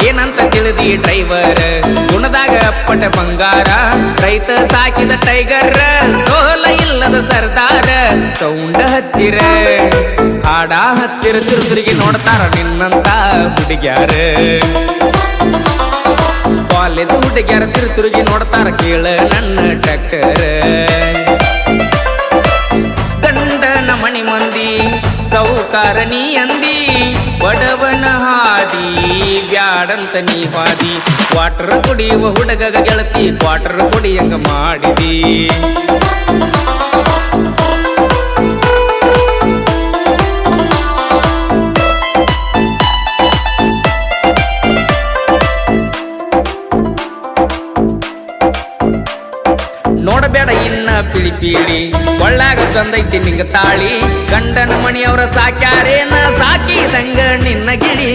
ಏನಂತ ತಿಳಿದಿ ಡ್ರೈವರ್ ಗುಣದಾಗ ಅಪ್ಪಟ ಬಂಗಾರ ರೈತ ಸಾಕಿದ ಟೈಗರ್ ಸೋಲ ಇಲ್ಲದ ಸರ್ದಾರ ಸೌಂಡ ಹಚ್ಚಿರ ಹಾಡ ಹಚ್ಚಿರ ತಿರುಗಿ ನೋಡ್ತಾರ ನಿನ್ನಂತ ಹುಡುಗ್ಯಾರ ಕಾಲೇಜ್ ಹುಡುಗ್ಯಾರ ತಿರುಗಿ ನೋಡ್ತಾರ ಕೇಳ ನನ್ನ ಟ್ರ್ಯಾಕ್ಟರ್ ಗಂಡನ ಮಣಿ ಮಂದಿ ಸೌಕಾರ ನೀ ಅಂದಿ ಬಡವನ ಹಾದಿ ಬ್ಯಾಡಂತ ನೀ ಹಾದಿ ವಾಟರ್ ಕುಡಿಯುವ ಹುಡುಗ ಗೆಳತಿ ವಾಟರ್ ಕುಡಿಯಂಗ ಮಾಡಿದಿ ನೋಡಬೇಡ ಇನ್ನ ಪಿಳಿ ಪೀಳಿ ಕೊಳ್ಳಾಗ ತಂದೈತಿ ನಿಂಗ ತಾಳಿ ಗಂಡನ ಮಣಿಯವರ ಸಾಕ್ಯಾರೇನ ಸಾಕಿದಂಗ ನಿನ್ನ ಗಿಳಿ